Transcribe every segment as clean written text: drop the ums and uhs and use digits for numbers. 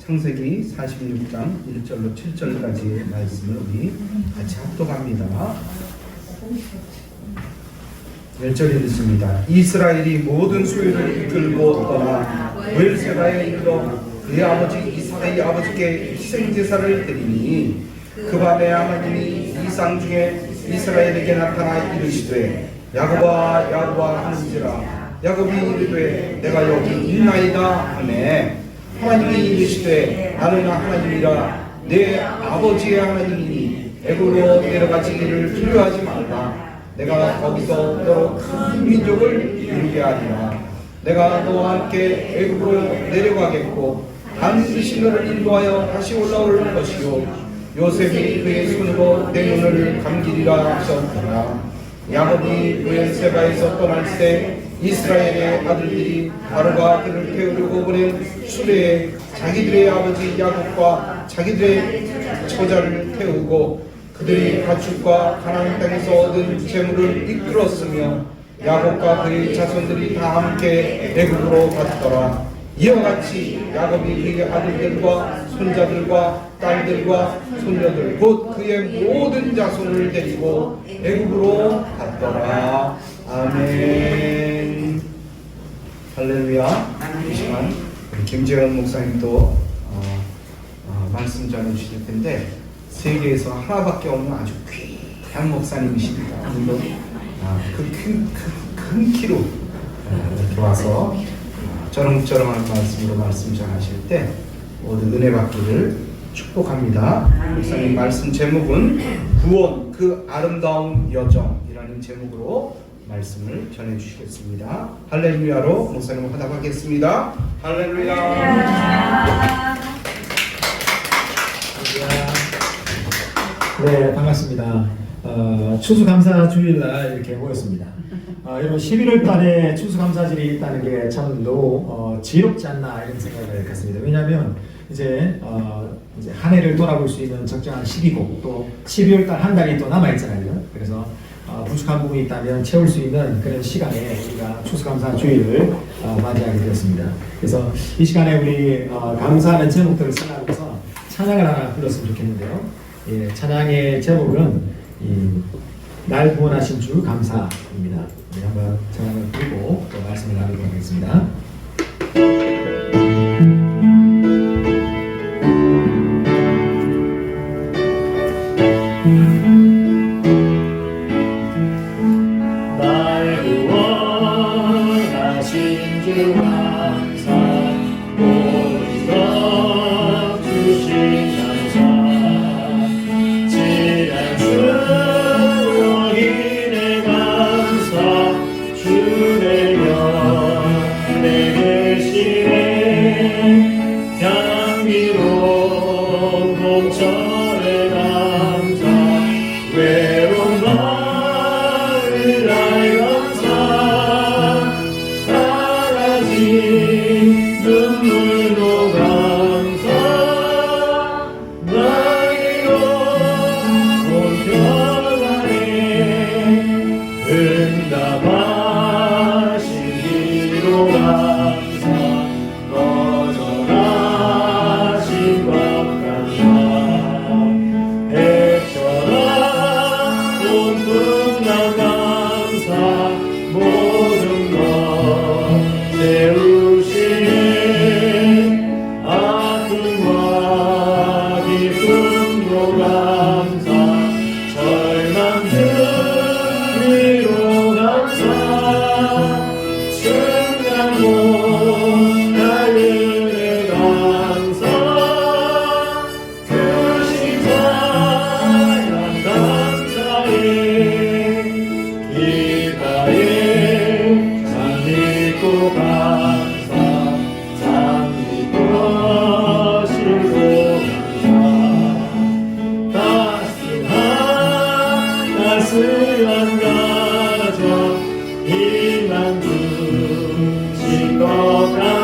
창세기 46장 1절로 7절까지의 말씀을 우리 같이 합독합니다. 1절이 있습니다. 이스라엘이 모든 소유를 이끌고 떠나 브엘세바에 이르러 그의 아버지 이삭의 아버지께 희생제사를 드리니 그 밤에 하나님이 이상 중에 이스라엘에게 나타나 이르시되 야곱아 야곱아 하는지라. 야곱이 이르되 내가 여기 있나이다 하매 하나님이 이르시되 나는 하나님이라 내 아버지의 하나님이니 애굽으로 내려가지기를 두려워하지 말라. 내가 거기서 너로 큰 민족을 이루게 하리라. 내가 너와 함께 애굽으로 내려가겠고 반드시 너를 인도하여 다시 올라올 것이요 요셉이 그의 손으로 내 눈을 감기리라 하셨더라. 야곱이 브엘세바에서 떠날 때 이스라엘의 아들들이 바로가 그를 태우려고 보낸 수레에 자기들의 아버지 야곱과 자기들의 처자를 태우고 그들이 가축과 가나안 땅에서 얻은 재물을 이끌었으며 야곱과 그의 자손들이 다 함께 애굽으로 갔더라. 이와 같이 야곱이 그의 아들들과 손자들과 딸들과 손녀들 곧 그의 모든 자손을 데리고 애굽으로 갔더라. 아멘. 할렐루야. 이 시간 우리 김재현 목사님도 말씀 전해 주실 텐데 세계에서 하나밖에 없는 아주 귀한 목사님이십니다. 물론 큰 키로 이렇게 와서 저렁저렁한 말씀으로 말씀 전하실 때 모두 은혜 받기를 축복합니다. 목사님 말씀 제목은 구원 그 아름다운 여정이라는 제목으로 말씀을 전해 주시겠습니다. 할렐루야로 목사님 화답하겠습니다. 할렐루야. 네, 반갑습니다. 추수감사 주일날 이렇게 모였습니다. 여러분 11월 달에 추수감사절이 있다는 게 참 너무 지롭지 않나 이런 생각을 갖습니다. 왜냐하면 이제 한 해를 돌아볼 수 있는 적정한 시기고 또 12월 달 한 달이 또 남아 있잖아요. 그래서 부족한 부분이 있다면 채울 수 있는 그런 시간에 우리가 추수감사 주일을 맞이하게 되었습니다. 그래서 이 시간에 우리 감사하는 제목들을 생각하면서 찬양을 하나 불렀으면 좋겠는데요. 예, 찬양의 제목은 날 구원하신 주 감사입니다. 우리 한번 찬양을 부르고 또 말씀을 나누도록 하겠습니다. 날 구원하신 주 감사 모든 것 주신 희망 주신 것 같아.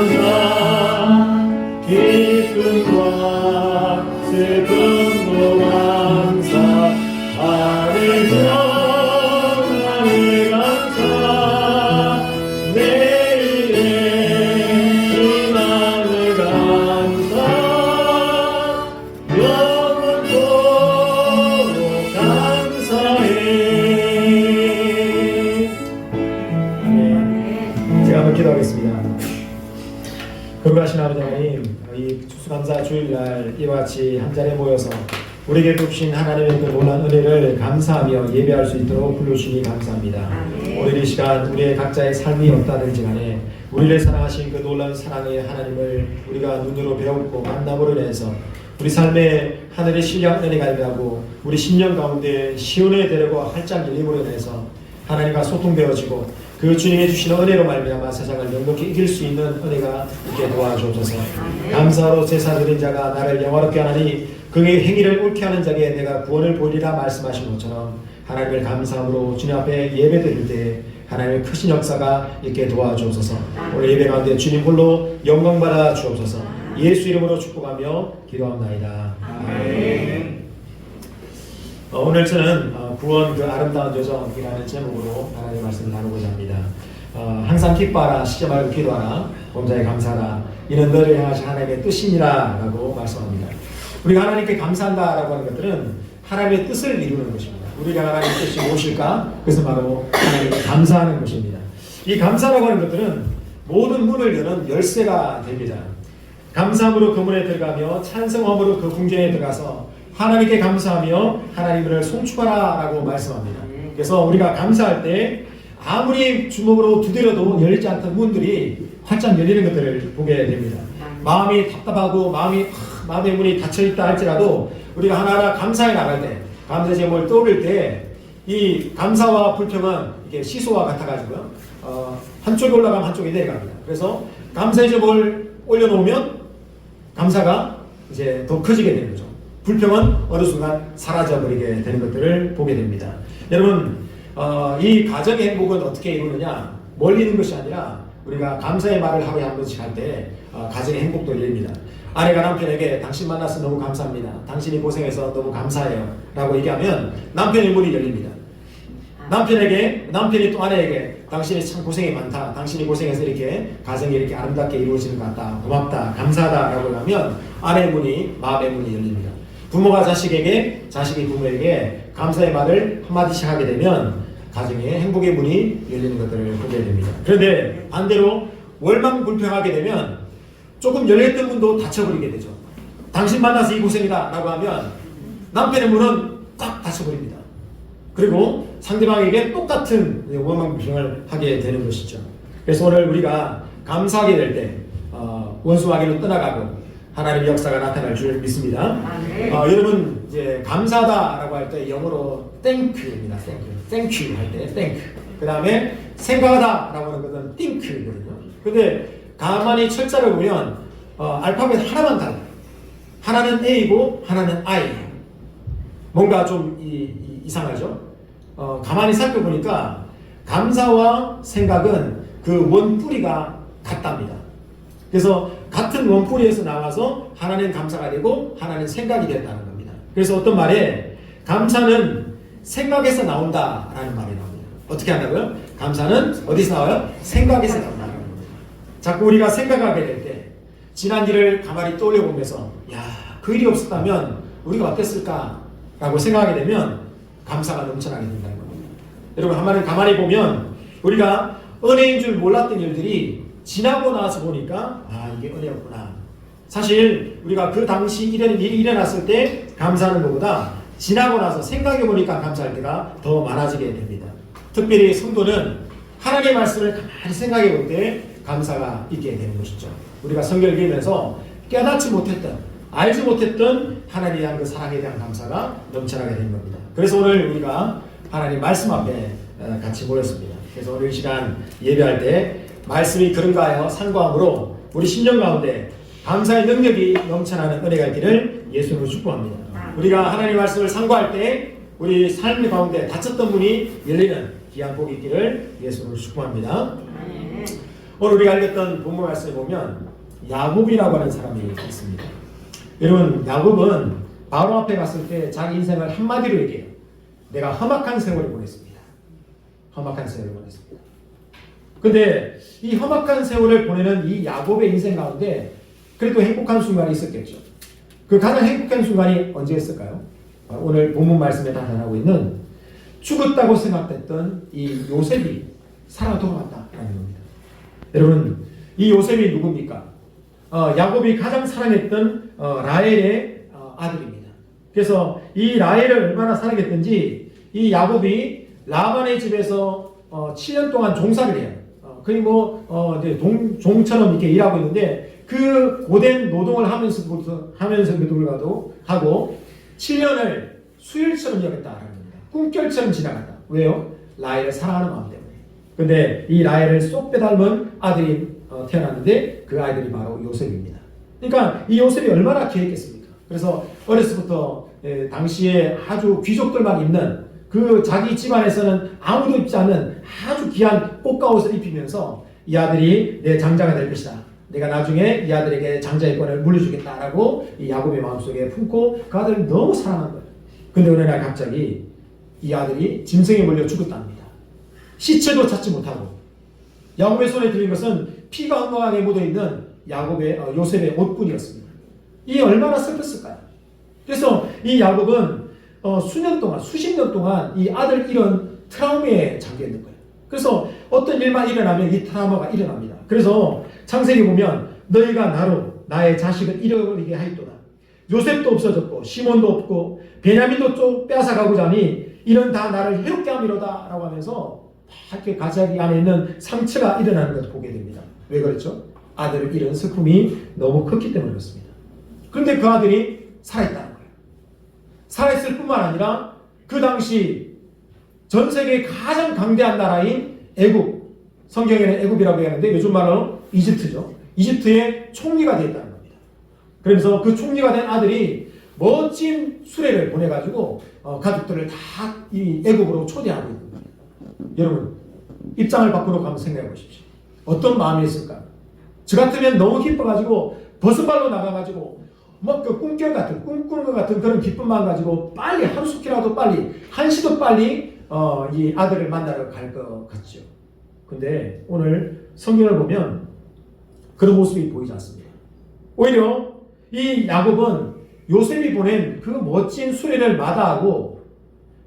기도하겠습니다. 거룩하신 아버지 하나님, 이 추수감사 주일날 이와 같이 한자리에 모여서 우리에게 주신 하나님의 그 놀라운 은혜를 감사하며 예배할 수 있도록 불러주시니 감사합니다. 오늘 이 시간 우리의 각자의 삶이 없다든지 간에 우리를 사랑하신 그 놀라운 사랑의 하나님을 우리가 눈으로 배웠고 만남으로 인해서 우리 삶에 하늘의 신령 은혜가 임하고 우리 심령 가운데 시온에 되려고 활짝 열림으로 인해서 하나님과 소통되어지고 그 주님의 주시는 은혜로 말미암아 세상을 넉넉히 이길 수 있는 은혜가 있게 도와주옵소서. 감사로 제사 드린 자가 나를 영화롭게 하나니 그의 행위를 옳게 하는 자에게 내가 구원을 보이리라 말씀하신 것처럼 하나님을 감사함으로 주님 앞에 예배 드릴 때 하나님의 크신 역사가 있게 도와주옵소서. 오늘 예배 가운데 주님 홀로 영광 받아 주옵소서. 예수 이름으로 축복하며 기도합나이다. 아멘. 오늘 저는 구원 그 아름다운 여정이라는 제목으로 하나님의 말씀을 나누고자 합니다. 항상 기뻐하라, 쉬지 말고 기도하라, 범사에 감사하라, 이는 너를 향하신 하나님의 뜻이니라 라고 말씀합니다. 우리가 하나님께 감사한다라고 하는 것들은 하나님의 뜻을 이루는 것입니다. 우리가 하나님의 뜻이 무엇일까? 그것은 바로 하나님께 감사하는 것입니다. 이 감사라고 하는 것들은 모든 문을 여는 열쇠가 됩니다. 감사함으로 그 문에 들어가며 찬성함으로 그 궁전에 들어가서 하나님께 감사하며 하나님을 송축하라 라고 말씀합니다. 그래서 우리가 감사할 때 아무리 주먹으로 두드려도 열리지 않던 문들이 활짝 열리는 것들을 보게 됩니다. 마음이 답답하고 마음의 문이 닫혀있다 할지라도 우리가 하나하나 감사해 나갈 때, 감사의 제목을 떠올릴 때 이 감사와 불평은 이게 시소와 같아가지고요. 한쪽에 올라가면 한쪽에 내려갑니다. 그래서 감사의 제목을 올려놓으면 감사가 이제 더 커지게 되는 거죠. 불평은 어느 순간 사라져버리게 되는 것들을 보게 됩니다. 여러분, 이 가정의 행복은 어떻게 이루느냐? 멀리 있는 것이 아니라 우리가 감사의 말을 하루에 한 번씩 할 때 가정의 행복도 열립니다. 아내가 남편에게 당신 만나서 너무 감사합니다. 당신이 고생해서 너무 감사해요. 라고 얘기하면 남편의 문이 열립니다. 남편이 또 아내에게 당신이 참 고생이 많다. 당신이 고생해서 이렇게 가정이 이렇게 아름답게 이루어지는 것 같다. 고맙다. 감사하다. 라고 하면 아내의 문이, 마음의 문이 열립니다. 부모가 자식에게, 자식이 부모에게 감사의 말을 한마디씩 하게 되면 가정의 행복의 문이 열리는 것들을 보게 됩니다. 그런데 반대로 월망불평하게 되면 조금 열렸던 문도 닫혀버리게 되죠. 당신 만나서 이 고생이다 라고 하면 남편의 문은 딱 닫혀버립니다. 그리고 상대방에게 똑같은 월망불평을 하게 되는 것이죠. 그래서 오늘 우리가 감사하게 될 때 원수마귀는 떠나가고 하나님의 역사가 나타날 줄 믿습니다. 여러분 이제 감사하다라고 할 때 영어로 thank입니다. thank you 할 때 thank. 그 다음에 생각하다라고 하는 것은 think거든요. 근데 가만히 철자를 보면 알파벳 하나만 달라요. 하나는 A고 하나는 I. 뭔가 좀 이상하죠? 가만히 살펴보니까 감사와 생각은 그 원뿌리가 같답니다. 그래서 같은 원뿌리에서 나와서 하나는 감사가 되고 하나는 생각이 됐다는 겁니다. 그래서 어떤 말에 감사는 생각에서 나온다라는 말이 나옵니다. 어떻게 한다고요? 감사는 어디서 나와요? 생각에서 나온다는 겁니다. 자꾸 우리가 생각하게 될 때 지난 일을 가만히 떠올려 보면서 그 일이 없었다면 우리가 어땠을까? 라고 생각하게 되면 감사가 넘쳐나게 된다는 겁니다. 여러분 한마디로 가만히 보면 우리가 은혜인 줄 몰랐던 일들이 지나고 나서 보니까 이게 은혜였구나. 사실 우리가 그 당시 이런 일이 일어났을 때 감사하는 것보다 지나고 나서 생각해보니까 감사할 때가 더 많아지게 됩니다. 특별히 성도는 하나님의 말씀을 가만히 생각해 볼 때 감사가 있게 되는 것이죠. 우리가 성경을 읽으면서 깨닫지 못했던, 알지 못했던 하나님에 대한 그 사랑에 대한 감사가 넘쳐나게 되는 겁니다. 그래서 오늘 우리가 하나님 말씀 앞에 같이 모였습니다. 그래서 오늘 이 시간 예배할 때 말씀이 그런가 하여 상고함으로 우리 심령 가운데 감사의 능력이 넘쳐나는 은혜가 있기를 예수님으로 축복합니다. 우리가 하나님의 말씀을 상고할 때 우리 삶 가운데 닫혔던 문이 열리는 귀한 복이 있기를 예수님으로 축복합니다. 오늘 우리가 알렸던 본문 말씀에 보면 야곱이라고 하는 사람이 있습니다. 여러분 야곱은 바로 앞에 갔을 때 자기 인생을 한마디로 얘기해요. 내가 험악한 세월을 보냈습니다. 험악한 세월을 보냈습니다. 근데 이 험악한 세월을 보내는 이 야곱의 인생 가운데 그래도 행복한 순간이 있었겠죠. 그 가장 행복한 순간이 언제였을까요? 오늘 본문 말씀에 나타나고 있는 죽었다고 생각됐던 이 요셉이 살아 돌아왔다라는 겁니다. 여러분, 이 요셉이 누굽니까? 야곱이 가장 사랑했던 라헬의 아들입니다. 그래서 이 라헬을 얼마나 사랑했던지 이 야곱이 라반의 집에서 7년 동안 종사를 해요. 거의 이제 종처럼 이렇게 일하고 있는데 그 고된 노동을 하면서도 하고 7년을 수일처럼 여겼다라는 겁니다. 꿈결처럼 지나갔다. 왜요? 라헬을 사랑하는 마음 때문에. 근데 이 라헬을 쏙 빼닮은 아들이 태어났는데 그 아이들이 바로 요셉입니다. 그러니까 이 요셉이 얼마나 귀했겠습니까? 그래서 어렸을부터 당시에 아주 귀족들만 입는 그 자기 집안에서는 아무도 입지 않는 아주 귀한 꽃가 옷을 입히면서 이 아들이 내 장자가 될 것이다. 내가 나중에 이 아들에게 장자의 권을 물려주겠다라고 이 야곱의 마음속에 품고 그 아들을 너무 사랑한 거예요. 근데 어느 날 갑자기 이 아들이 짐승에 몰려 죽었답니다. 시체도 찾지 못하고 야곱의 손에 들린 것은 피가 엉망하게 묻어있는 요셉의 옷뿐이었습니다. 이 얼마나 슬펐을까요? 그래서 이 야곱은 수십 년 동안 이 아들 잃은 트라우마에 잠겨있는 거예요. 그래서 어떤 일만 일어나면 이 트라우마가 일어납니다. 그래서 창세기 보면 너희가 나로 나의 자식을 잃어버리게 하였도다. 요셉도 없어졌고 시몬도 없고 베냐민도 좀 빼앗아가고자 하니 이런 다 나를 해롭게 함이로다 라고 하면서 이렇게 가자기 안에 있는 상처가 일어나는 것을 보게 됩니다. 왜 그렇죠? 아들을 잃은 슬픔이 너무 컸기 때문에 그렇습니다. 그런데 그 아들이 살아있다는 거예요. 살아있을 뿐만 아니라 그 당시 전 세계의 가장 강대한 나라인 애굽, 성경에는 애굽이라고 하는데 요즘 말로 이집트죠. 이집트의 총리가 되었다는 겁니다. 그러면서 그 총리가 된 아들이 멋진 수레를 보내가지고 가족들을 다 이 애굽으로 초대하고 있는 거예요. 여러분 입장을 바꾸고 한번 생각해 보십시오. 어떤 마음이 있을까? 저 같으면 너무 기뻐가지고 버선발로 나가가지고 그 꿈결 같은 꿈꾸는 것 같은 그런 기쁜 마음 가지고 빨리 하루속히라도 빨리 한시도 빨리 이 아들을 만나러 갈 것 같죠. 근데 오늘 성경을 보면 그런 모습이 보이지 않습니다. 오히려 이 야곱은 요셉이 보낸 그 멋진 수레를 마다하고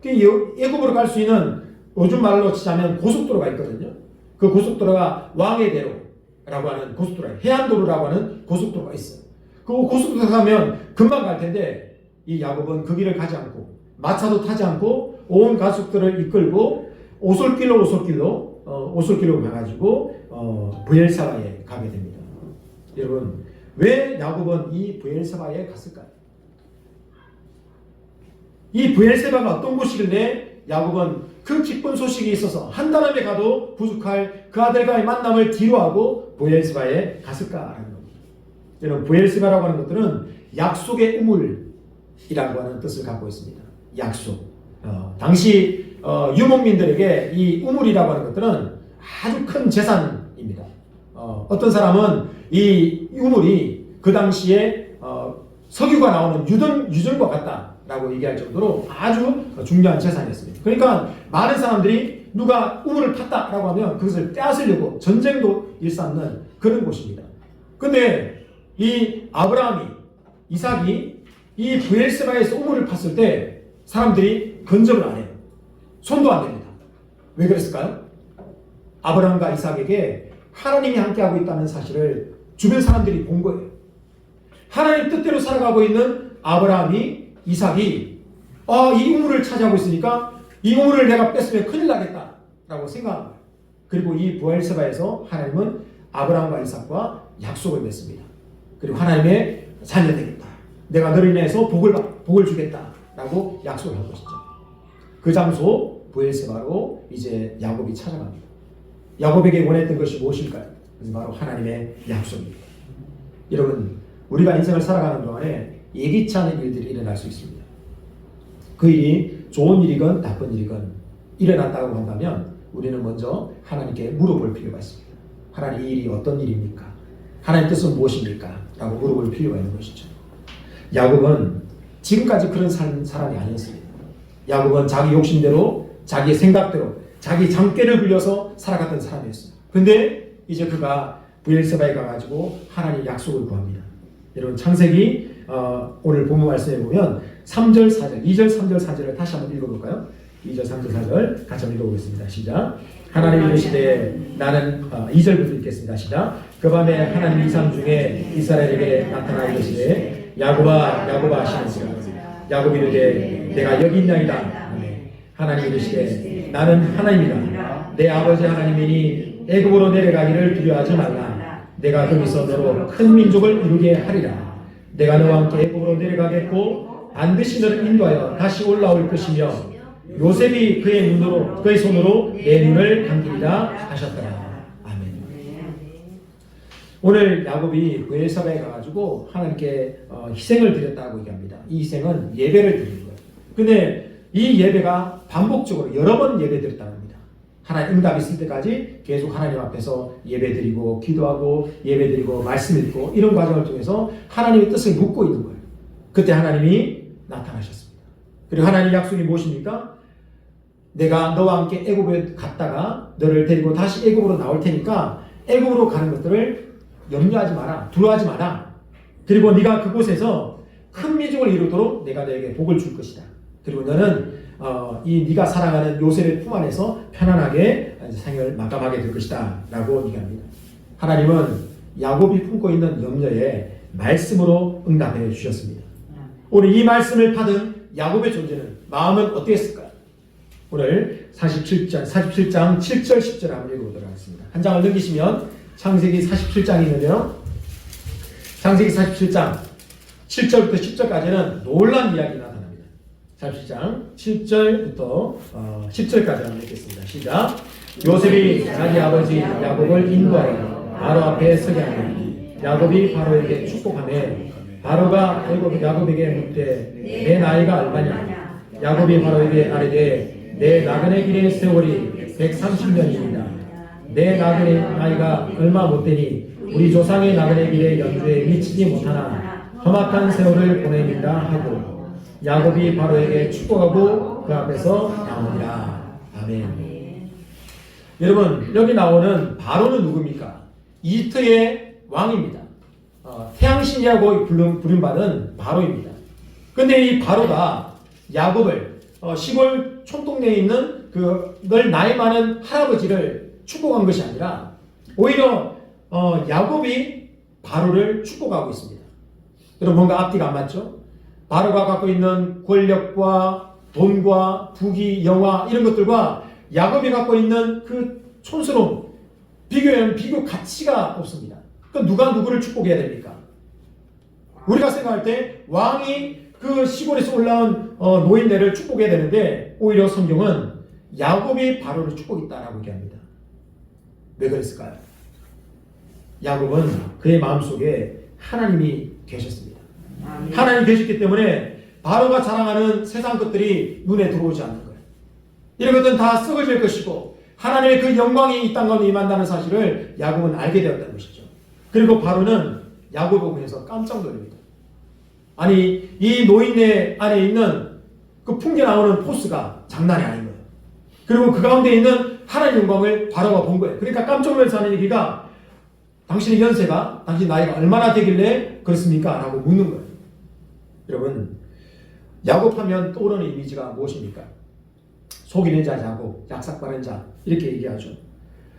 애굽으로 갈 수 있는 요즘 말로 치자면 고속도로가 있거든요. 그 고속도로가 왕의 대로라고 하는 고속도로, 해안도로라고 하는 고속도로가 있어요. 그 고속도로 가면 금방 갈 텐데 이 야곱은 그 길을 가지 않고 마차도 타지 않고 온 가족들을 이끌고 오솔길로 가가지고 브엘사바에 가게 됩니다. 여러분 왜 야곱은 이 브엘사바에 갔을까요? 이 브엘세바가 어떤 곳이길래 야곱은 그 기쁜 소식이 있어서 한 사람에 가도 부족할 그 아들과의 만남을 뒤로하고 브엘세바에 갔을까라는 겁니다. 여러분 브엘세바라고 하는 것들은 약속의 우물이라고 하는 뜻을 갖고 있습니다. 약속. 당시 유목민들에게 이 우물이라고 하는 것들은 아주 큰 재산입니다. 어떤 사람은 이 우물이 그 당시에 석유가 나오는 유전과 같다라고 얘기할 정도로 아주 중요한 재산이었습니다. 그러니까 많은 사람들이 누가 우물을 팠다라고 하면 그것을 빼앗으려고 전쟁도 일삼는 그런 곳입니다. 근데 이 아브라함이, 이삭이 이 브엘세바에서 우물을 팠을 때 사람들이 근접을 안 해요. 손도 안 댑니다. 왜 그랬을까요? 아브라함과 이삭에게 하나님이 함께하고 있다는 사실을 주변 사람들이 본 거예요. 하나님 뜻대로 살아가고 있는 아브라함이, 이삭이 이 우물을 차지하고 있으니까 이 우물을 내가 뺐으면 큰일 나겠다라고 생각한 거예요. 그리고 이 브엘세바에서 하나님은 아브라함과 이삭과 약속을 맺습니다. 그리고 하나님의 자녀 되겠다. 내가 너를 인해서 복을 주겠다라고 약속을 한 것이죠. 그 장소 브엘세바로 이제 야곱이 찾아갑니다. 야곱에게 원했던 것이 무엇일까요? 그것은 바로 하나님의 약속입니다. 여러분, 우리가 인생을 살아가는 동안에 예기치 않은 일들이 일어날 수 있습니다. 그 일이 좋은 일이건 나쁜 일이건 일어났다고 한다면 우리는 먼저 하나님께 물어볼 필요가 있습니다. 하나님, 이 일이 어떤 일입니까? 하나님 뜻은 무엇입니까? 라고 물어볼 필요가 있는 것이죠. 야곱은 지금까지 그런 사람이 아니었습니다. 야곱은 자기 욕심대로, 자기의 생각대로, 자기 장깨를 굴려서 살아갔던 사람이었어요. 근데 이제 그가 브엘세바에 가가지고 하나님의 약속을 구합니다. 여러분 창세기 오늘 본문 말씀에 보면 3절 4절 2절 3절 4절을 다시 한번 읽어볼까요? 2절 3절 4절 같이 한번 읽어보겠습니다. 시작. 하나님이 이르시되 나는 2절부터 읽겠습니다. 시작. 그 밤에 하나님 이상 중에 이스라엘에게 나타나 이르시되 야곱아 야곱아 하시면서 야곱이 이르되 내가 여기 있나이다. 하나님 이르시되 나는 하나님이다. 내 아버지 하나님이니 애굽으로 내려가기를 두려워하지 말라. 내가 거기서 너로 큰 민족을 이루게 하리라. 내가 너와 함께 애굽으로 내려가겠고 반드시 너를 인도하여 다시 올라올 것이며 요셉이 그의 손으로 내 눈을 감기리라 하셨더라. 아멘. 오늘 야곱이 브엘사바에 가가지고 하나님께 희생을 드렸다고 얘기합니다. 이 희생은 예배를 드리는 거예요. 근데 이 예배가 반복적으로 여러 번 예배 드렸다는 겁니다. 하나님 응답이 있을 때까지 계속 하나님 앞에서 예배 드리고 기도하고 예배 드리고 말씀 읽고 이런 과정을 통해서 하나님의 뜻을 묻고 있는 거예요. 그때 하나님이 나타나셨습니다. 그리고 하나님의 약속이 무엇입니까? 내가 너와 함께 애굽에 갔다가 너를 데리고 다시 애굽으로 나올 테니까 애굽으로 가는 것들을 염려하지 마라. 두려워하지 마라. 그리고 네가 그곳에서 큰 민족을 이루도록 내가 너에게 복을 줄 것이다. 그리고 너는 이 네가 사랑하는 요셉의 품 안에서 편안하게 생을 마감하게 될 것이다 라고 얘기합니다. 하나님은 야곱이 품고 있는 염려에 말씀으로 응답해 주셨습니다. 오늘 이 말씀을 받은 야곱의 존재는 마음은 어땠을까요? 오늘 47장 7절 10절 한번 읽어보도록 하겠습니다. 한 장을 넘기시면 창세기 47장이 있는데요. 창세기 47장 7절부터 10절까지는 놀라운 이야기가 나타납니다. 47장 7절부터 10절까지 한번 읽겠습니다. 시작. 요셉이 자기 아버지 야곱을 인도하여 바로 앞에 서게 하니 야곱이 바로에게 축복하며 바로가 야곱에게 묻되 내 나이가 얼마냐? 야곱이 바로에게 아뢰되 내 나그네 길의 세월이 130년입니다. 내 나그네 나이가 얼마 못되니 우리 조상의 나그네 길의 연주에 미치지 못하나 험악한 세월을 보내니라 하고 야곱이 바로에게 축복하고 그 앞에서 나오니라. 아멘. 여러분 여기 나오는 바로는 누굽니까? 이집트의 왕입니다. 태양신이라고 부름받은 바로입니다. 근데 이 바로가 야곱을 시골 촌동네에 있는 늘 나이 많은 할아버지를 축복한 것이 아니라 오히려 야곱이 바로를 축복하고 있습니다. 여러분 뭔가 앞뒤가 안 맞죠? 바로가 갖고 있는 권력과 돈과 부귀, 영화 이런 것들과 야곱이 갖고 있는 그 촌스러움 비교하면 비교 가치가 없습니다. 그럼 누가 누구를 축복해야 됩니까? 우리가 생각할 때 왕이 그 시골에서 올라온 노인네를 축복해야 되는데 오히려 성경은 야곱이 바로를 축복했다라고 얘기합니다. 왜 그랬을까요? 야곱은 그의 마음속에 하나님이 계셨습니다. 하나님이 계셨기 때문에 바로가 자랑하는 세상 것들이 눈에 들어오지 않는 거예요. 이런 것들은 다 썩어질 것이고 하나님의 그 영광이 이 땅 가운데 임한다는 사실을 야곱은 알게 되었다는 것이죠. 그리고 바로는 야곱을 보면서 깜짝 놀랍니다. 아니 이 노인네 안에 있는 그 풍겨 나오는 포스가 장난이 아닌 거예요. 그리고 그 가운데 있는 하나님의 영광을 바로가 본 거예요. 그러니까 깜짝 놀라서 하는 얘기가 당신의 연세가 당신 나이가 얼마나 되길래 그렇습니까? 라고 묻는 거예요. 여러분 야곱하면 떠오르는 이미지가 무엇입니까? 속이는 자 야곱, 약삭빠른 자 이렇게 얘기하죠.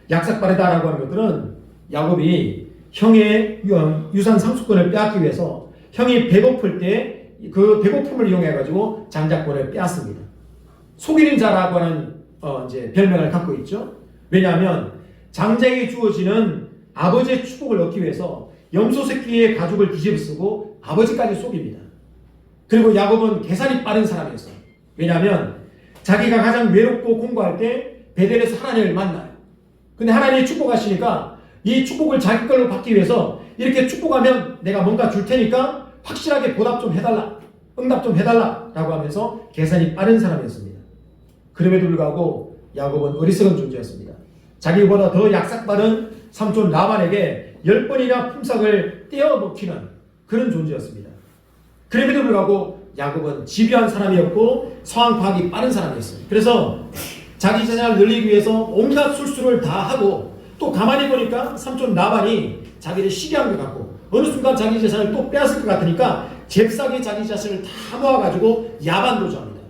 약삭빠르다라고 하는 것들은 야곱이 형의 유산 상속권을 빼앗기 위해서 형이 배고플 때 그 배고픔을 이용해 가지고 장자권을 빼앗습니다. 속이는 자라고 하는 이제 별명을 갖고 있죠. 왜냐하면 장자에게 주어지는 아버지의 축복을 얻기 위해서 염소 새끼의 가죽을 뒤집어쓰고 아버지까지 속입니다. 그리고 야곱은 계산이 빠른 사람이었어요. 왜냐하면 자기가 가장 외롭고 공부할 때 베델에서 하나님을 만나요. 근데 하나님이 축복하시니까 이 축복을 자기 걸로 받기 위해서 이렇게 축복하면 내가 뭔가 줄 테니까 확실하게 보답 좀 해달라, 응답 좀 해달라 라고 하면서 계산이 빠른 사람이었습니다. 그럼에도 불구하고 야곱은 어리석은 존재였습니다. 자기보다 더 약삭빠른 삼촌 라반에게 10번이나 품삯을 떼어먹히는 그런 존재였습니다. 그럼에도 불구하고 야곱은 집요한 사람이었고 상황 파악이 빠른 사람이었습니다. 그래서 자기 재산을 늘리기 위해서 온갖 술수를 다 하고 또 가만히 보니까 삼촌 라반이 자기를 시기한 것 같고 어느 순간 자기 재산을 또 빼앗을 것 같으니까 잽싸게 자기 자신을 다 모아가지고 야반도주합니다.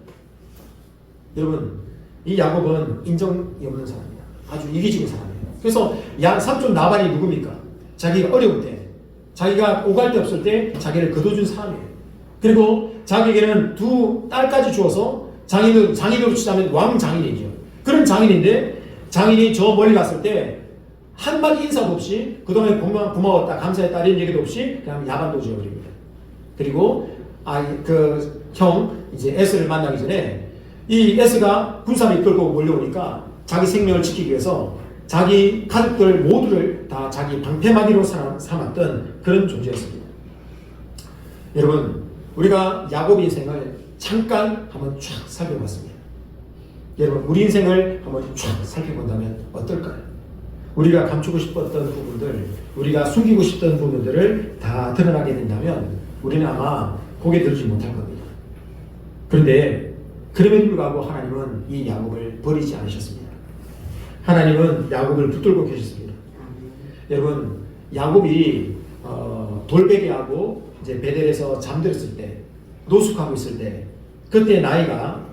여러분 이 야곱은 인정이 없는 사람입니다. 아주 이기적인 사람이에요. 그래서 삼촌 나발이 누굽니까? 자기가 어려울 때, 자기가 오갈 데 없을 때 자기를 거둬준 사람이에요. 그리고 자기에게는 두 딸까지 주어서 장인으로 치자면 왕장인이죠. 그런 장인인데 장인이 저 멀리 갔을 때 한마디 인사도 없이 그동안에 고마웠다 감사했다 이런 얘기도 없이 그냥 야반도 지어버립니다. 그리고 형 이제 에스를 만나기 전에 이 에스가 군사를 이끌고 몰려오니까 자기 생명을 지키기 위해서 자기 가족들 모두를 다 자기 방패막이로 삼았던 그런 존재였습니다. 여러분, 우리가 야곱의 인생을 잠깐 한번 쫙 살펴봤습니다. 여러분, 우리 인생을 한번 쫙 살펴본다면 어떨까요? 우리가 감추고 싶었던 부분들, 우리가 숨기고 싶던 부분들을 다 드러나게 된다면 우리는 아마 고개 들지 못할 겁니다. 그런데 그럼에도 불구하고 하나님은 이 야곱을 버리지 않으셨습니다. 하나님은 야곱을 붙들고 계셨습니다. 여러분, 야곱이 돌베개하고 이제 베델에서 잠들었을 때, 노숙하고 있을 때, 그때 나이가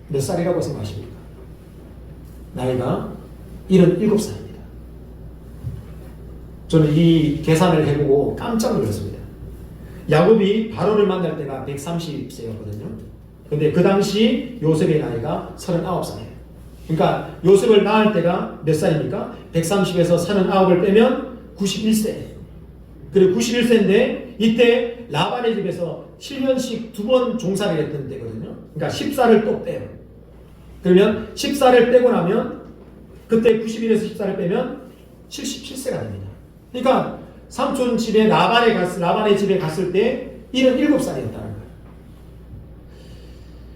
몇 살이라고 생각하십니까? 나이가 77살입니다. 저는 이 계산을 해보고 깜짝 놀랐습니다. 야곱이 바로를 만날 때가 130세였거든요. 근데 그 당시 요셉의 나이가 39살이에요. 그러니까 요셉을 낳을 때가 몇 살입니까? 130에서 39을 빼면 91세예요. 그리고 91세인데 이때 라반의 집에서 7년씩 2번 종살이를 했던 때거든요. 그러니까 10살을 또 빼요. 그러면 10살을 빼고 나면 그때 91에서 10살을 빼면 77세가 됩니다. 그러니까 삼촌 집에 라반의 집에 갔을 때 77살이었다는 거예요.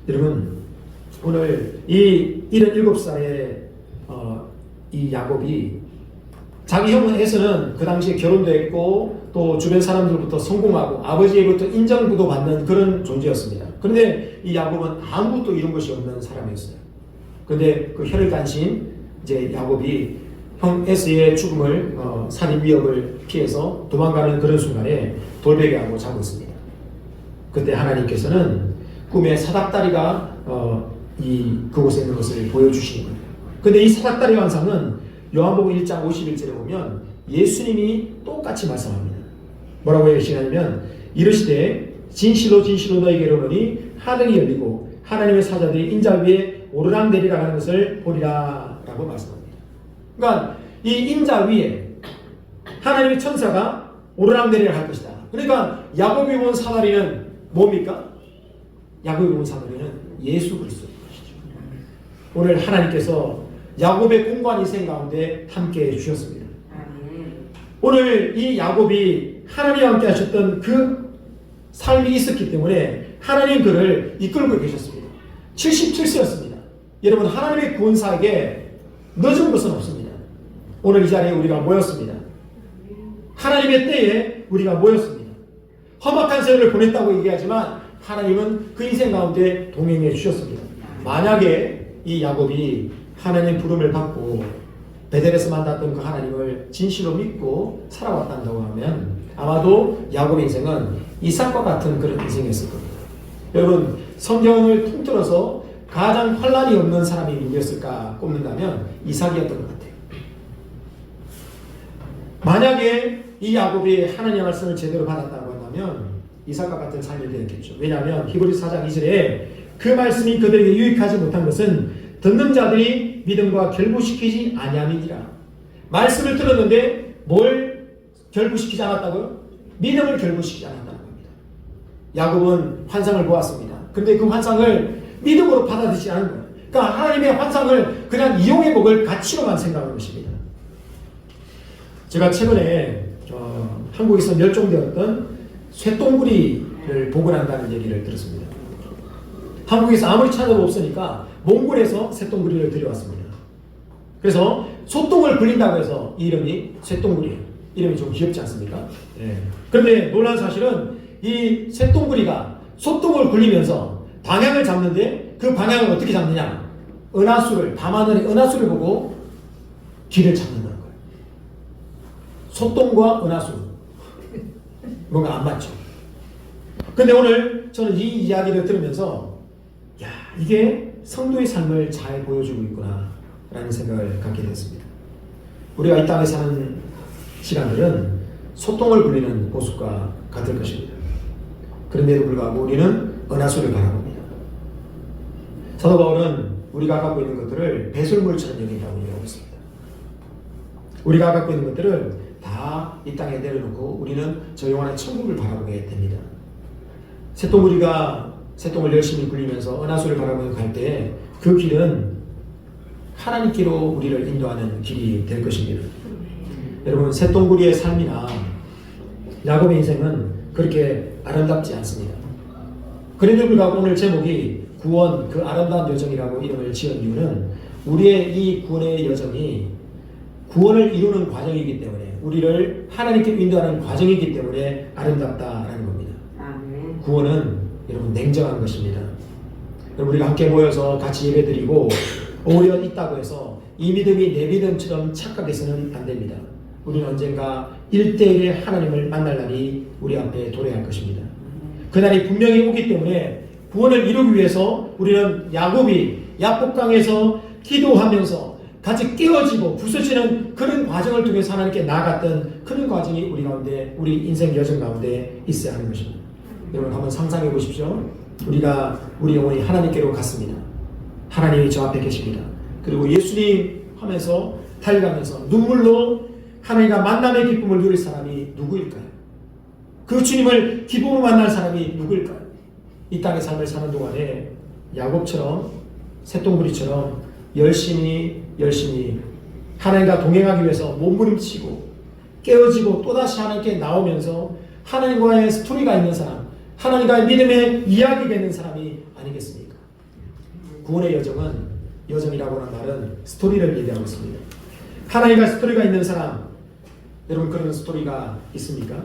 여러분, 오늘 이 77살의 이 야곱이 자기 형은 에서는 그 당시에 결혼도 했고 또 주변 사람들부터 성공하고 아버지로부터 인정도 받는 그런 존재였습니다. 그런데 이 야곱은 아무것도 이런 것이 없는 사람이었어요. 그런데 그 혈혈단신 이제 야곱이 형 에스의 죽음을 살인 위협을 피해서 도망가는 그런 순간에 돌베개하고 자고 있습니다. 그때 하나님께서는 꿈에 사닥다리가 그곳에 있는 것을 보여주시는 거예요. 근데 이 사닥다리 환상은 요한복음 1장 51절에 보면 예수님이 똑같이 말씀합니다. 뭐라고 얘기하시냐면 이르시되 진실로 진실로 너희에게 이르노니 하늘이 열리고 하나님의 사자들이 인자 위에 오르락내리락 하는 것을 보리라 라고 말씀합니다. 그러니까 이 인자 위에 하나님의 천사가 오르락내리락 할 것이다. 그러니까 야곱이 본 사다리는 뭡니까? 야곱이 본 사다리는 예수 그리스도인 것이죠. 오늘 하나님께서 야곱의 공고한 인생 가운데 함께 해주셨습니다. 오늘 이 야곱이 하나님과 함께 하셨던 그 삶이 있었기 때문에 하나님 그를 이끌고 계셨습니다. 77세였습니다. 여러분, 하나님의 구원사에게 늦은 것은 없습니다. 오늘 이 자리에 우리가 모였습니다. 하나님의 때에 우리가 모였습니다. 험악한 세월을 보냈다고 얘기하지만 하나님은 그 인생 가운데 동행해 주셨습니다. 만약에 이 야곱이 하나님 부름을 받고 베델에서 만났던 그 하나님을 진실로 믿고 살아왔다고 하면 아마도 야곱의 인생은 이삭과 같은 그런 인생이었을 겁니다. 여러분, 성경을 통틀어서 가장 환란이 없는 사람이 누구였을까 꼽는다면 이삭이었던 것 같아요. 만약에 이 야곱이 하나님의 말씀을 제대로 받았다고 한다면 이삭과 같은 삶이 되었겠죠. 왜냐하면 히브리서 4장 2절에 그 말씀이 그들에게 유익하지 못한 것은 듣는 자들이 믿음과 결부시키지 아니함이니라. 말씀을 들었는데 뭘 결부시키지 않았다고요? 믿음을 결부시키지 않았다는 겁니다. 야곱은 환상을 보았습니다. 그런데 그 환상을 믿음으로 받아들이지 않은 거예요. 그러니까 하나님의 환상을 그냥 이용해 먹을 가치로만 생각하는 것입니다. 제가 최근에 한국에서 멸종되었던 쇠똥구리를 복원한다는 얘기를 들었습니다. 한국에서 아무리 찾아도 없으니까 몽골에서 쇠똥구리를 들여왔습니다. 그래서 소똥을 굴린다고 해서 이 이름이 쇠똥구리예요. 이름이 좀 귀엽지 않습니까? 네. 그런데 놀라운 사실은 이 쇠똥구리가 소똥을 굴리면서 방향을 잡는데 그 방향을 어떻게 잡느냐? 밤하늘의 은하수를 보고 길을 잡는다는 거예요. 소똥과 은하수. 뭔가 안 맞죠? 근데 오늘 저는 이 이야기를 들으면서 이게 성도의 삶을 잘 보여주고 있구나 라는 생각을 갖게 됐습니다. 우리가 이 땅에 사는 시간들은 소똥을 굴리는 모습과 같을 것입니다. 그런데도 불구하고 우리는 은하수를 바라봅니다. 사도 바울은 우리가 갖고 있는 것들을 배설물처럼 여긴다고 얘기하고 있습니다. 우리가 갖고 있는 것들을 다 이 땅에 내려놓고 우리는 저 영원한 천국을 바라보게 됩니다. 새똥구리가 새똥을 열심히 굴리면서 은하수를 바라보며 갈 때 그 길은 하나님께로 우리를 인도하는 길이 될 것입니다. 여러분, 새똥구리의 삶이나 야곱의 인생은 그렇게 아름답지 않습니다. 그런데도 불구하고 오늘 제목이 구원, 그 아름다운 여정이라고 이름을 지은 이유는 우리의 이 구원의 여정이 구원을 이루는 과정이기 때문에, 우리를 하나님께 인도하는 과정이기 때문에 아름답다라는 겁니다. 구원은 여러분 냉정한 것입니다. 우리가 함께 모여서 같이 예배드리고 오히려 있다고 해서 이 믿음이 내 믿음처럼 착각해서는 안 됩니다. 우리는 언젠가 1대1의 하나님을 만날 날이 우리 앞에 도래할 것입니다. 그날이 분명히 오기 때문에 구원을 이루기 위해서 우리는 야곱이 야복강에서 기도하면서 같이 깨어지고 부서지는 그런 과정을 통해서 하나님께 나아갔던 그런 과정이 우리 가운데, 우리 인생 여정 가운데 있어야 하는 것입니다. 여러분 한번 상상해 보십시오. 우리가 우리 영혼이 하나님께로 갔습니다. 하나님이 저 앞에 계십니다. 그리고 예수님 하면서 달려가면서 눈물로 하나님과 만남의 기쁨을 누릴 사람이 누구일까요? 그 주님을 기쁨으로 만날 사람이 누구일까요? 이 땅의 삶을 사는 동안에 야곱처럼 새똥구리처럼 열심히 하나님과 동행하기 위해서 몸부림치고 깨어지고 또다시 하나님께 나오면서 하나님과의 스토리가 있는 사람, 하나님과의 믿음의 이야기가 있는 사람이 아니겠습니까? 구원의 여정은, 여정이라고 하는 말은 스토리를 얘기하고 있습니다. 하나님과 스토리가 있는 사람, 여러분 그런 스토리가 있습니까?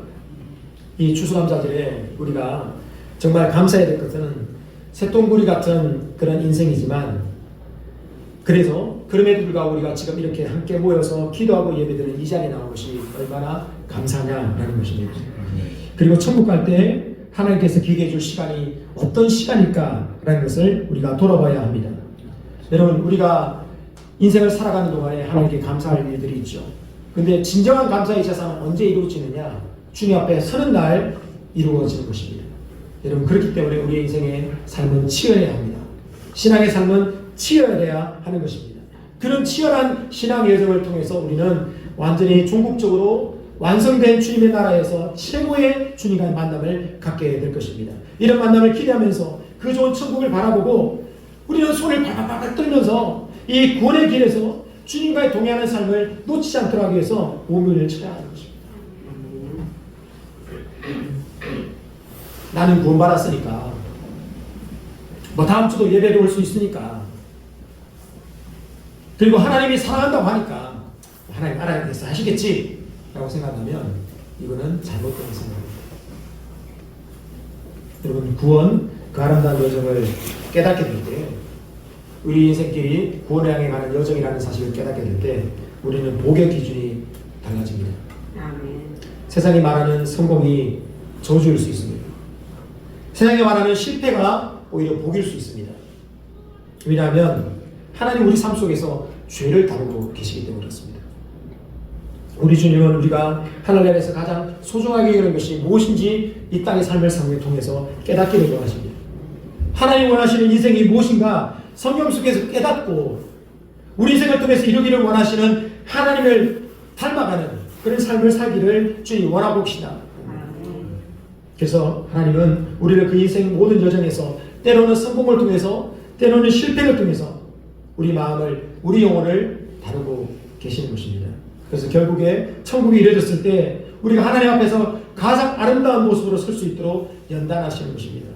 이 추수감사절에 우리가 정말 감사해야 될 것은 새똥구리 같은 그런 인생이지만, 그럼에도 불구하고 우리가 지금 이렇게 함께 모여서 기도하고 예배드리는 이 자리에 나온 것이 얼마나 감사하냐라는 것입니다. 그리고 천국 갈 때 하나님께서 기대해 줄 시간이 어떤 시간일까라는 것을 우리가 돌아봐야 합니다. 여러분, 우리가 인생을 살아가는 동안에 하나님께 감사할 일들이 있죠. 근데 진정한 감사의 제사는 언제 이루어지느냐? 주님 앞에 서는 날 이루어지는 것입니다. 여러분, 그렇기 때문에 우리의 인생의 삶은 치열해야 합니다. 신앙의 삶은 치열해야 하는 것입니다. 그런 치열한 신앙 여정을 통해서 우리는 완전히 종국적으로 완성된 주님의 나라에서 최고의 주님과의 만남을 갖게 될 것입니다. 이런 만남을 기대하면서 그 좋은 천국을 바라보고 우리는 손을 발발발 떨면서 이 구원의 길에서 주님과의 동행하는 삶을 놓치지 않도록 하기 위해서 몸을 쳐야 하는 것입니다. 나는 구원받았으니까, 뭐 다음 주도 예배로 올 수 있으니까, 그리고 하나님이 사랑한다고 하니까 하나님 알아서 하시겠지 라고 생각하면 이거는 잘못된 생각입니다. 여러분, 구원, 그 아름다운 여정을 깨닫게 될 때, 우리 인생길이 구원을 향해 가는 여정이라는 사실을 깨닫게 될 때 우리는 복의 기준이 달라집니다. 아멘. 세상이 말하는 성공이 저주일 수 있습니다. 세상이 말하는 실패가 오히려 복일 수 있습니다. 왜냐하면 하나님 우리 삶 속에서 죄를 다루고 계시기 때문에 그렇습니다. 우리 주님은 우리가 하늘 아래에서 가장 소중하게 여기는 것이 무엇인지 이 땅의 삶을 삶을 통해서 깨닫기를 원하십니다. 하나님 원하시는 인생이 무엇인가 성경 속에서 깨닫고 우리 인생을 통해서 이루기를 원하시는 하나님을 닮아가는 그런 삶을 살기를 주님 원하고 계시다. 그래서 하나님은 우리를 그 인생 모든 여정에서 때로는 성공을 통해서 때로는 실패를 통해서 우리 마음을, 우리 영혼을 다루고 계시는 것입니다. 그래서 결국에 천국이 이루어졌을 때 우리가 하나님 앞에서 가장 아름다운 모습으로 설 수 있도록 연단하시는 것입니다.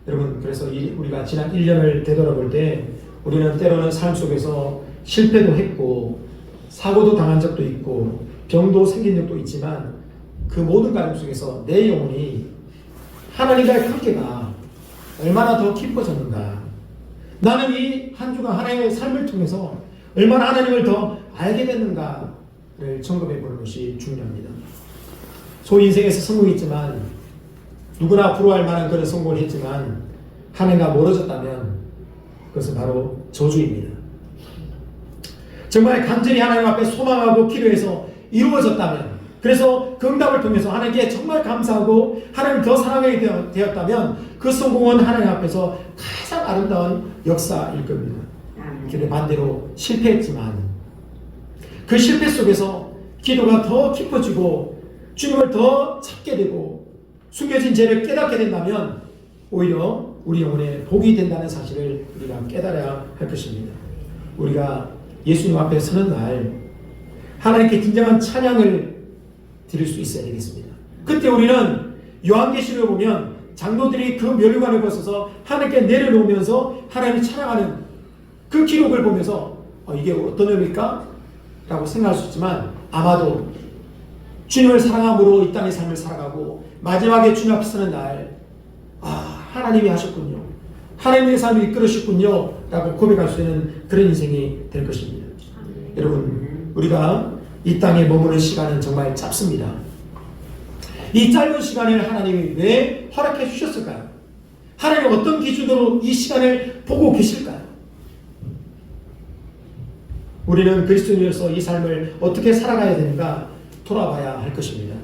여러분, 그래서 우리가 지난 1년을 되돌아볼 때 우리는 때로는 삶 속에서 실패도 했고 사고도 당한 적도 있고 병도 생긴 적도 있지만 그 모든 과정 속에서 내 영혼이 하나님과의 관계가 얼마나 더 깊어졌는가, 나는 이 한 주간 하나님의 삶을 통해서 얼마나 하나님을 더 알게 됐는가를 점검해 보는 것이 중요합니다. 소위 인생에서 성공이 있지만 누구나 부러워할 만한 그런 성공을 했지만 하나님과 멀어졌다면 그것은 바로 저주입니다. 정말 간절히 하나님 앞에 소망하고 기도해서 이루어졌다면, 그래서 그 응답을 통해서 하나님께 정말 감사하고 하나님 더 사랑하게 되었다면 그 성공은 하나님 앞에서 가장 아름다운 역사일 겁니다. 그런데 반대로 실패했지만 그 실패 속에서 기도가 더 깊어지고 주님을 더 찾게 되고 숨겨진 죄를 깨닫게 된다면 오히려 우리 영혼에 복이 된다는 사실을 우리가 깨달아야 할 것입니다. 우리가 예수님 앞에 서는 날 하나님께 진정한 찬양을 드릴 수 있어야 되겠습니다. 그때 우리는 요한계시록을 보면 장로들이 그 멸관을 벗어서 하나님께 내려놓으면서 하나님을 찬양하는 그 기록을 보면서 이게 어떤 의미일까? 라고 생각할 수 있지만 아마도 주님을 사랑함으로 이 땅의 삶을 살아가고 마지막에 주님 앞에 서는 날 하나님이 하셨군요. 하나님의 삶을 이끌으셨군요. 라고 고백할 수 있는 그런 인생이 될 것입니다. 여러분, 우리가 이 땅에 머무는 시간은 정말 짧습니다. 이 짧은 시간을 하나님이 왜 허락해 주셨을까요? 하나님은 어떤 기준으로 이 시간을 보고 계실까요? 우리는 그리스도인으로서 이 삶을 어떻게 살아가야 되는가 돌아봐야 할 것입니다.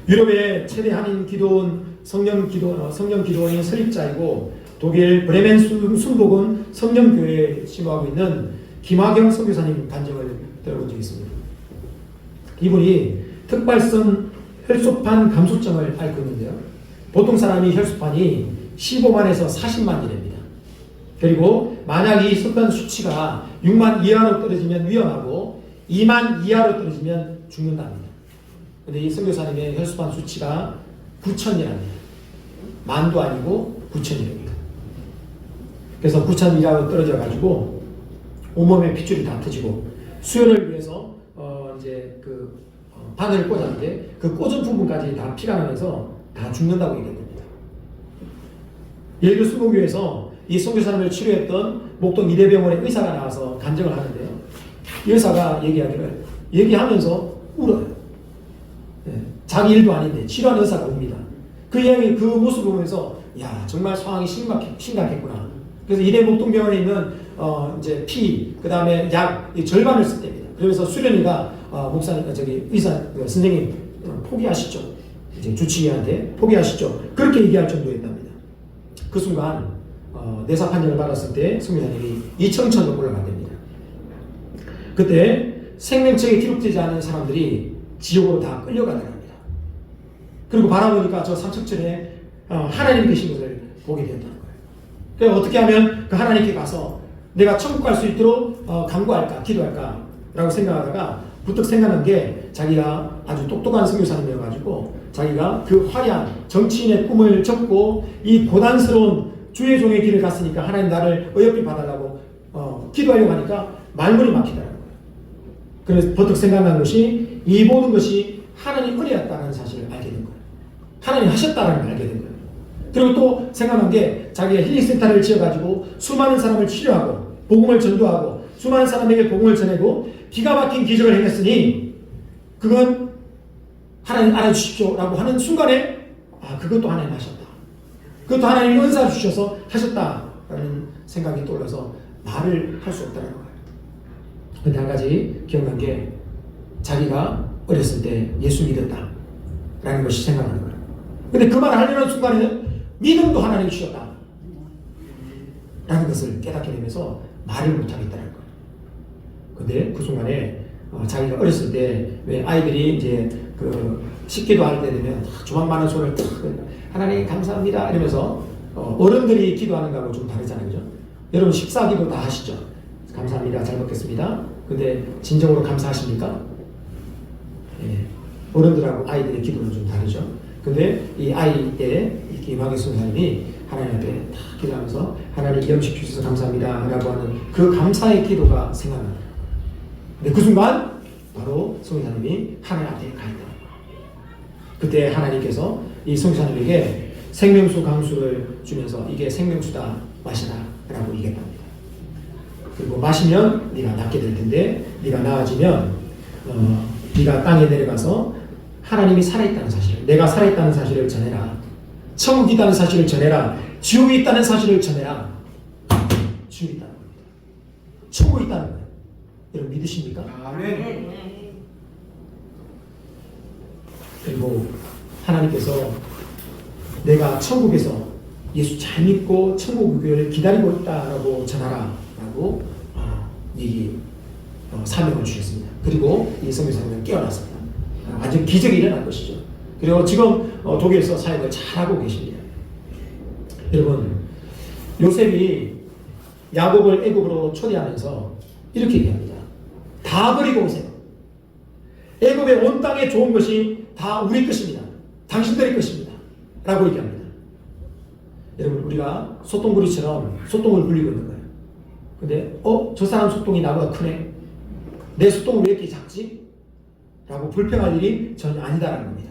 유럽의 최대 한인 기도원 성령 기도원인 설립자이고 독일 브레멘 순복음 성령교회에 심호하고 있는 김화경 선교사님 간증을 들어본 적이 있습니다. 이분이 특발성 혈소판 감소증을 앓고 있는데요. 보통 사람이 혈소판이 15만에서 40만이랍니다. 그리고 만약 이 혈소판 수치가 6만 이하로 떨어지면 위험하고 2만 이하로 떨어지면 죽는답니다. 근데 이 선교사님의 혈소판 수치가 9천이랍니다. 만도 아니고 9천이랍니다. 그래서 9천 이하로 떨어져 가지고 온몸에 핏줄이 다 터지고 수혈을 위해서 바늘을 꽂았는데 그 꽂은 부분까지 다 피가 나면서 다 죽는다고 얘기합니다. 예를 들어 수목교에서 이 선교사님을 치료했던 목동 이대병원의 의사가 나와서 간증을 하는데요. 이 의사가 얘기하면서 울어요. 자기 일도 아닌데 치료하는 의사가 웁니다. 그 이야기, 그 모습을 보면서 정말 상황이 심각했구나. 그래서 이대 목동병원에 있는 피, 그 다음에 약 절반을 썼답니다. 그러면서 수련이가 목사님, 의사 선생님 포기하시죠. 이제 주치의한테 포기하시죠. 그렇게 얘기할 정도였답니다. 그 순간 내사 판정을 받았을 때 선교사님이 2천천으로 올라간답니다. 그때 생명책에 기록되지 않은 사람들이 지옥으로 다 끌려가더랍니다. 그리고 바라보니까 저 삼척천에 하나님 계신 것을 보게 된다는 거예요. 그래서 어떻게 하면 그 하나님께 가서 내가 천국 갈 수 있도록 간구할까, 기도할까 라고 생각하다가 부뜩 생각난 게 자기가 아주 똑똑한 선교사님이어가지고 자기가 그 화려한 정치인의 꿈을 접고 이 고단스러운 주의 종의 길을 갔으니까 하나님 나를 어여삐 봐달라고 기도하려고 하니까 말문이 막히더라는 거예요. 그래서 버뜩 생각난 것이 이 모든 것이 하나님 은혜였다는 사실을 알게 된 거예요. 하나님 하셨다는 걸 알게 된 거예요. 그리고 또 생각난 게 자기가 힐링센터를 지어가지고 수많은 사람을 치료하고 복음을 전도하고 수많은 사람에게 복음을 전하고 기가 막힌 기적을 행했으니 그건 하나님 알아주십시오 라고 하는 순간에 그것도 하나님 하셨다. 그것도 하나님 은사 주셔서 하셨다라는 생각이 떠올라서 말을 할 수 없다는 거예요. 근데 한 가지 기억난 게 자기가 어렸을 때 예수 믿었다라는 것이 생각나는 거예요. 근데 그 말을 하려는 순간에는 믿음도 하나님 주셨다 라는 것을 깨닫게 되면서 말을 못하겠다는 거예요. 근데 그 순간에 자기가 어렸을 때 왜 아이들이 이제 식기도 할 때 되면 조만 많은 손을 탁 하나님 감사합니다 이러면서 어른들이 기도하는 거하고 좀 다르잖아요. 그죠? 여러분 식사기도 다 하시죠? 감사합니다. 잘 먹겠습니다. 근데 진정으로 감사하십니까? 예. 어른들하고 아이들의 기도는 좀 다르죠. 근데 이 아이의 김학의 선생님이 하나님 앞에 다 기도하면서 하나님 이 음식 주셔서 감사합니다 라고 하는 그 감사의 기도가 생각납니다. 근데 그 순간 바로 성사님이 하나님 앞에 가 있다. 그때 하나님께서 이 성사님에게 생명수 강수를 주면서 이게 생명수다 마시라 라고 얘기했답니다. 그리고 마시면 네가 낫게 될 텐데 네가 나아지면 네가 땅에 내려가서 하나님이 살아있다는 사실, 내가 살아있다는 사실을 전해라. 천국이 있다는 사실을 전해라. 지옥이 있다는 사실을 전해라. 지옥이 있다는 겁니다. 천국이 있다는 거예요. 여러분 믿으십니까? 아멘. 그리고 하나님께서 내가 천국에서 예수 잘 믿고 천국 교회를 기다리고 있다라고 전하라 라고 사명을 주셨습니다. 그리고 이 성교사님은 깨어났습니다. 완전 기적이 일어난 것이죠. 그리고 지금 독일에서 사역을 잘하고 계십니다. 여러분, 요셉이 야곱을 애굽으로 초대하면서 이렇게 얘기합니다. 다 버리고 오세요. 애굽의 온 땅에 좋은 것이 다 우리 것입니다. 당신들의 것입니다. 라고 얘기합니다. 여러분, 우리가 소똥구리처럼 소똥을 굴리고 있는 거예요. 근데 저 사람 소똥이 나보다 크네. 내 소똥은 왜 이렇게 작지? 라고 불평할 일이 전혀 아니다라는 겁니다.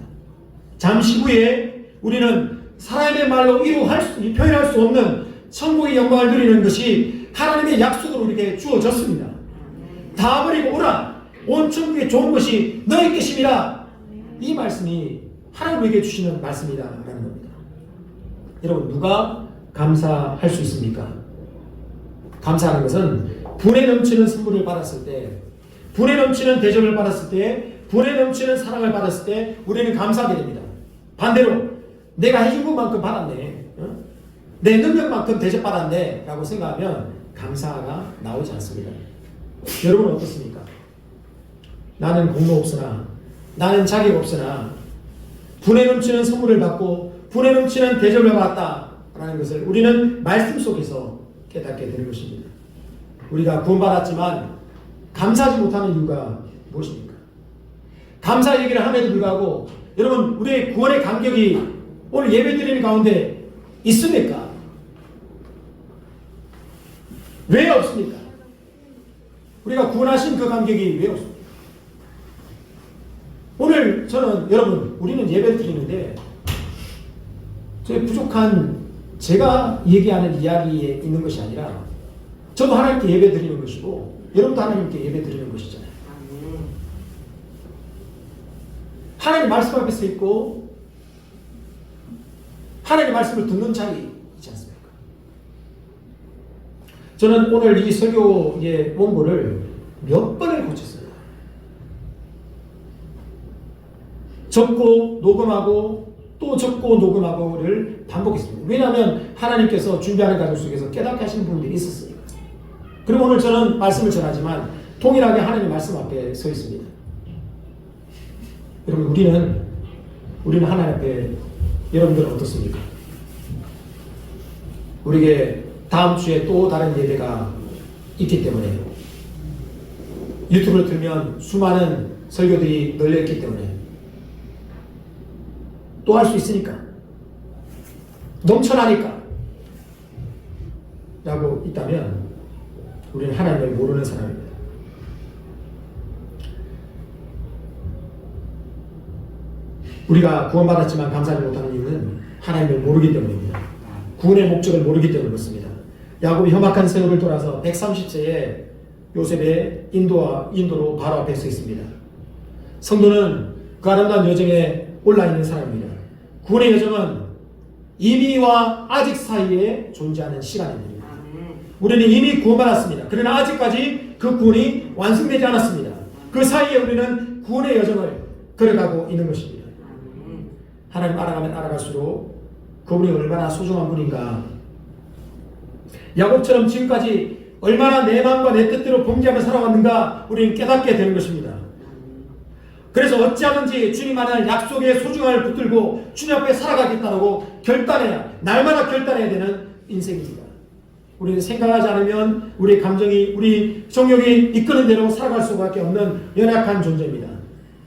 잠시 후에 우리는 사람의 말로 표현할 수 없는 천국의 영광을 누리는 것이 하나님의 약속으로 우리에게 주어졌습니다. 다 버리고 오라. 온 천국에 좋은 것이 너희 것입니다. 이 말씀이 하나님에게 주시는 말씀이다라는 겁니다. 여러분, 누가 감사할 수 있습니까? 감사하는 것은 분에 넘치는 선물을 받았을 때, 분에 넘치는 대접을 받았을 때, 분에 넘치는 사랑을 받았을 때 우리는 감사하게 됩니다. 반대로 내가 해준 것만큼 받았네, 내 능력만큼 대접받았네 라고 생각하면 감사가 나오지 않습니다. 여러분은 어떻습니까? 나는 공로 없으나, 나는 자격 없으나 분에 넘치는 선물을 받고 분에 넘치는 대접을 받았다라는 것을 우리는 말씀 속에서 깨닫게 되는 것입니다. 우리가 구원받았지만 감사하지 못하는 이유가 무엇입니까? 감사 얘기를 함에도 불구하고 여러분, 우리의 구원의 감격이 오늘 예배 드리는 가운데 있습니까? 왜 없습니까? 우리가 구원하신 그 감격이 왜 없습니까? 오늘 저는 여러분, 우리는 예배 드리는데 저의 부족한 제가 얘기하는 이야기에 있는 것이 아니라 저도 하나님께 예배 드리는 것이고 여러분도 하나님께 예배 드리는 것이잖아요. 하나님 말씀 앞에 서 있고 하나님의 말씀을 듣는 자리 있지 않습니까? 저는 오늘 이 설교의 원고를 몇 번을 고쳤어요. 적고 녹음하고 또 적고 녹음하고를 반복했습니다. 왜냐하면 하나님께서 준비하는 과정 속에서 깨닫게 하시는 부분들이 있었으니까. 그리고 오늘 저는 말씀을 전하지만 동일하게 하나님의 말씀 앞에 서 있습니다. 여러분, 우리는 하나님 앞에, 여러분들은 어떻습니까? 우리에게 다음 주에 또 다른 예배가 있기 때문에, 유튜브를 틀면 수많은 설교들이 널려있기 때문에 또 할 수 있으니까, 넘쳐나니까 라고 있다면 우리는 하나님을 모르는 사람입니다. 우리가 구원받았지만 감사하지 못하는 이유는 하나님을 모르기 때문입니다. 구원의 목적을 모르기 때문에 그렇습니다. 야곱이 험악한 세월을 돌아서 130세에 요셉의 인도로 바로 앞에 서 있습니다. 성도는 그 아름다운 여정에 올라있는 사람입니다. 구원의 여정은 이미와 아직 사이에 존재하는 시간입니다. 우리는 이미 구원받았습니다. 그러나 아직까지 그 구원이 완성되지 않았습니다. 그 사이에 우리는 구원의 여정을 걸어가고 있는 것입니다. 하나님 알아가면 알아갈수록 그분이 얼마나 소중한 분인가, 야곱처럼 지금까지 얼마나 내 마음과 내 뜻대로 범죄하며 살아왔는가 우리는 깨닫게 되는 것입니다. 그래서 어찌하든지 주님 안에 약속의 소중함을 붙들고 주님 앞에 살아가겠다고 날마다 결단해야 되는 인생입니다. 우리는 생각하지 않으면 우리 감정이, 우리 정욕이 이끄는 대로 살아갈 수밖에 없는 연약한 존재입니다.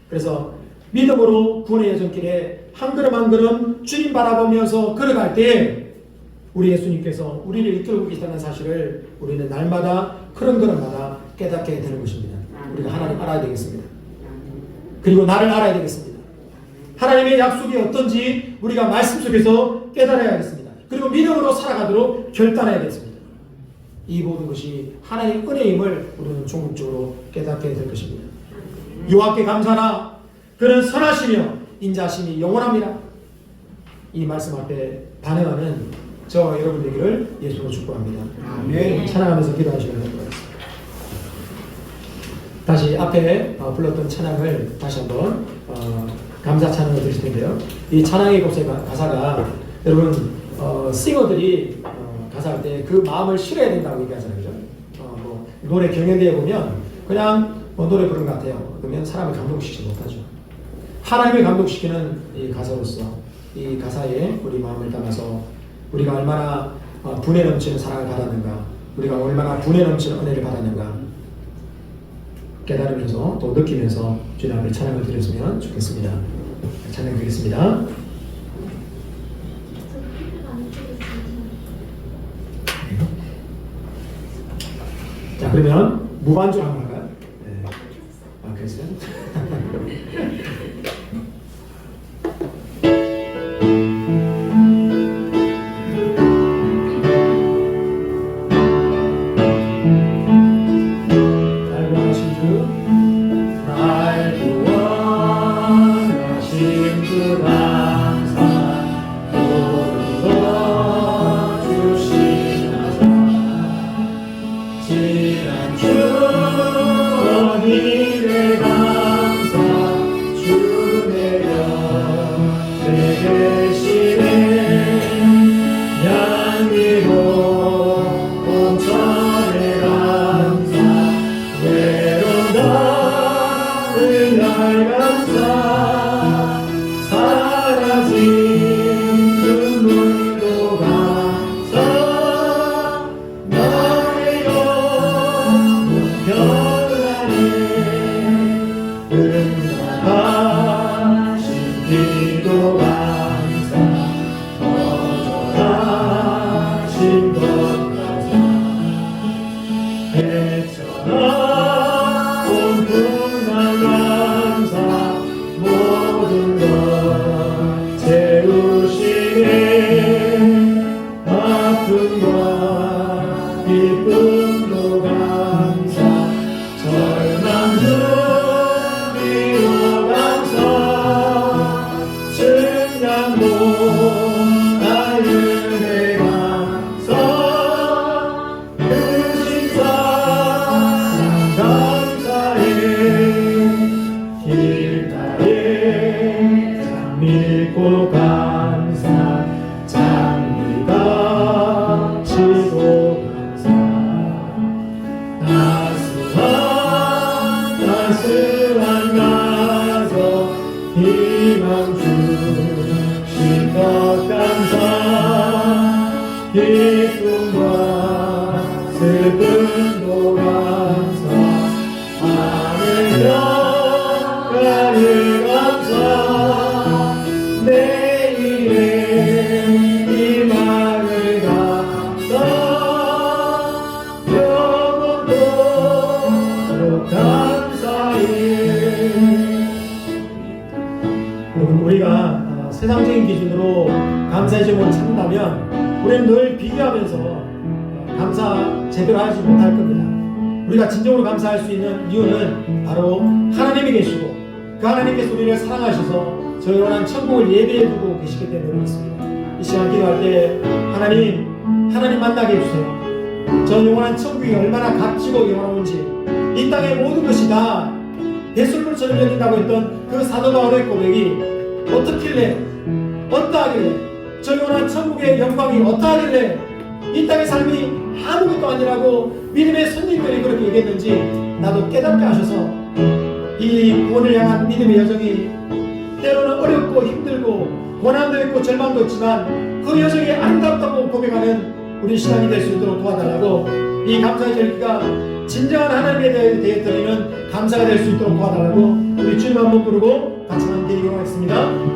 그래서 믿음으로 구원의 여정길에 한 걸음 한 걸음 주님 바라보면서 걸어갈 때 우리 예수님께서 우리를 이끌고 계시다는 사실을 우리는 날마다 걸음걸음마다 깨닫게 되는 것입니다. 우리가 하나님 알아야 되겠습니다. 그리고 나를 알아야 되겠습니다. 하나님의 약속이 어떤지 우리가 말씀 속에서 깨달아야겠습니다. 그리고 믿음으로 살아가도록 결단해야겠습니다. 이 모든 것이 하나님의 은혜임을 우리는 종국적으로 깨닫게 될 것입니다. 여호와께 감사하라. 그는 선하시며 인자하심이 영원합니다. 이 말씀 앞에 반응하는 저 여러분 되기를 예수로 축복합니다. 아멘. 찬양하면서 기도하시면 됩니다. 다시 앞에 불렀던 찬양을 다시 한번 감사 찬양을 드릴 텐데요. 이 찬양의 가사가 여러분 싱어들이 가사할 때 그 마음을 실어야 된다고 얘기하잖아요. 그죠? 뭐 노래 경연대회 보면 그냥 노래 부르는 것 같아요. 그러면 사람을 감동시키지 못하죠. 하나님을 감동시키는 이 가사로서 이 가사에 우리 마음을 담아서 우리가 얼마나 분에 넘치는 사랑을 받았는가, 우리가 얼마나 분에 넘치는 은혜를 받았는가 깨달으면서 또 느끼면서 주님 앞에 찬양을 드렸으면 좋겠습니다. 찬양 드리겠습니다. 자, 그러면 무반주 한번 할까요? 네. 아, 그랬어요? 기쁨과 슬픔도 감사 하늘나라를 감사 내일의 희망을 감사 영원토록 감사해. 여러분 우리가 세상적인 기준으로 감사의 제목을 찾는다면 우리는 늘 비교하면서 감사 제대로 하지 못할 겁니다. 우리가 진정으로 감사할 수 있는 이유는 바로 하나님이 계시고 그 하나님께서 우리를 사랑하셔서 저 영원한 천국을 예비해 두고 계시기 때문에 그렇습니다. 이 시간 기도할 때 하나님 만나게 해주세요. 저 영원한 천국이 얼마나 값지고 영원한지 이 땅의 모든 것이 다 대술물처럼 열린다고 했던 그 사도 바울의 고백이 어떻길래 어떠하길래 저 영원한 천국의 영광이 어떠하길래 이 땅의 삶이 아무것도 아니라고 믿음의 손님들이 그렇게 얘기했는지 나도 깨닫게 하셔서 이 구원을 향한 믿음의 여정이 때로는 어렵고 힘들고 고난도 있고 절망도 있지만 그 여정이 아름답다고 고백하는 우리 신앙이 될 수 있도록 도와달라고 이 감사의 절기가 진정한 하나님에 대해 드리는 감사가 될 수 있도록 도와달라고 우리 주님 한번 부르고 같이 함께 기도하겠습니다.